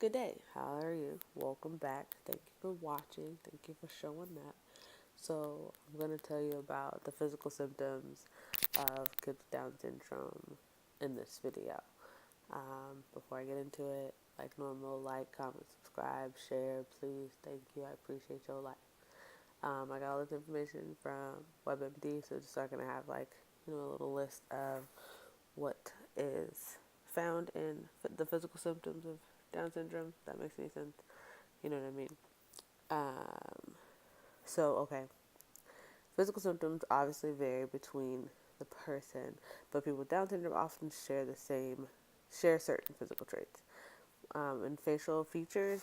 Good day. How are you? Welcome back. Thank you for watching. Thank you for showing up. So, I'm going to tell you about the physical symptoms of kids with Down syndrome in this video. Before I get into it, like normal, like, comment, subscribe, share, please. Thank you. I appreciate your life. I got all this information from WebMD, so just so I can have a little list of what is found in the physical symptoms of Down syndrome. If that makes any sense. You know what I mean? Um, okay. Physical symptoms obviously vary between the person, but people with Down syndrome often share certain physical traits. In facial features,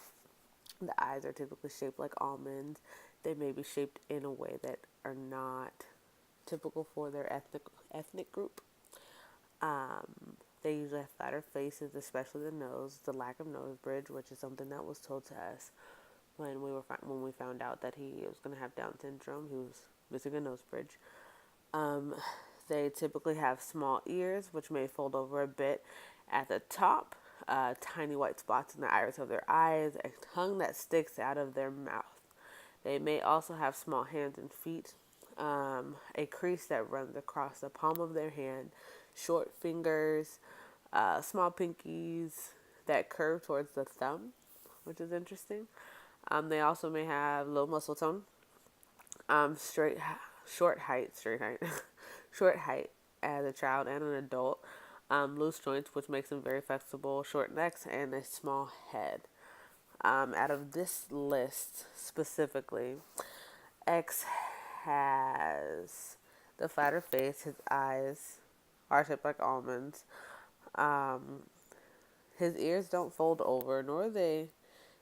the eyes are typically shaped like almonds. They may be shaped in a way that are not typical for their ethnic group. They usually have flatter faces, especially the nose, the lack of nose bridge, which is something that was told to us when we found out that he was going to have Down syndrome. He was missing a nose bridge. Um, they typically have small ears, which may fold over a bit at the top, tiny white spots in the iris of their eyes, a tongue that sticks out of their mouth. They may also have small hands and feet, a crease that runs across the palm of their hand, short fingers, small pinkies that curve towards the thumb, which is interesting. They also may have low muscle tone, straight, straight height, short height as a child and an adult, loose joints, which makes them very flexible, short necks, and a small head. Out of this list specifically, X has the flatter face, his eyes are shaped like almonds. Um, his ears don't fold over, nor they.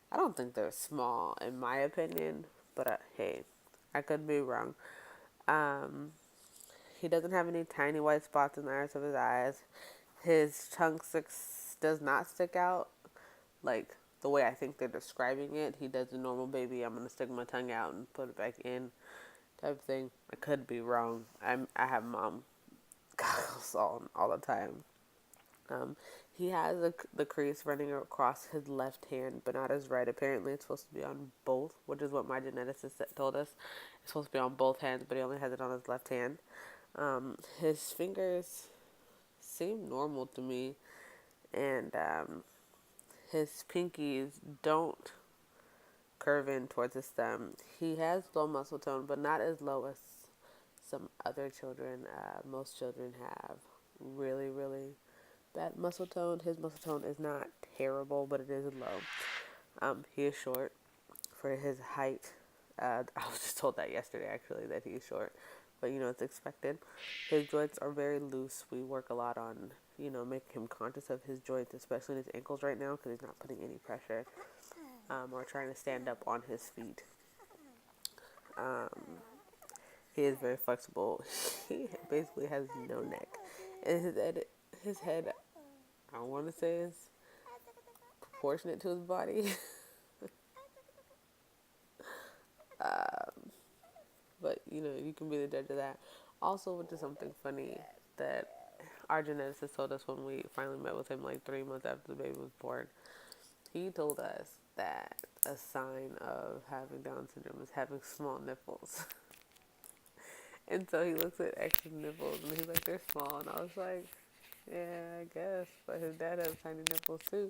I don't think they're small, in my opinion, but hey, I could be wrong. Um, he doesn't have any tiny white spots in the iris of his eyes. His tongue does not stick out like the way I think they're describing it. He does a normal baby, I'm going to stick my tongue out and put it back in type of thing. I could be wrong. I have mom goggles on all the time. Um, he has the crease running across his left hand, but not his right. Apparently, it's supposed to be on both, which is what my geneticist told us. It's supposed to be on both hands, but he only has it on his left hand. His fingers seem normal to me, and his pinkies don't curve in towards his thumb. He has low muscle tone, but not as low as some other children. Most children have really, really bad muscle tone. His muscle tone is not terrible, but it is low. He is short for his height. I was just told that yesterday, actually, that he's short. But, it's expected. His joints are very loose. We work a lot on, making him conscious of his joints, especially in his ankles right now, because he's not putting any pressure or trying to stand up on his feet. He is very flexible. He basically has no neck. And his head, I want to say is proportionate to his body. But, you can be the judge of that. Also, which is something funny that our geneticist told us when we finally met with him like 3 months after the baby was born. He told us that a sign of having Down syndrome is having small nipples. And so he looks at X's nipples and he's like, they're small. And I was like, yeah, I guess. But his dad has tiny nipples too.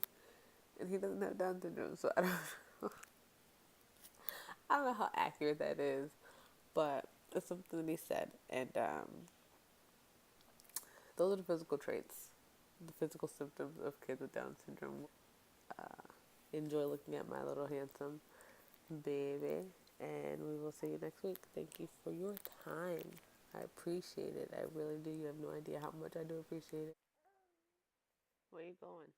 And he doesn't have Down syndrome. So I don't know how accurate that is. But it's something that he said. And those are the physical traits, the physical symptoms of kids with Down syndrome. Enjoy looking at my little handsome baby. And we will see you next week. Thank you for your time. I appreciate it. I really do. You have no idea how much I do appreciate it. Where are you going?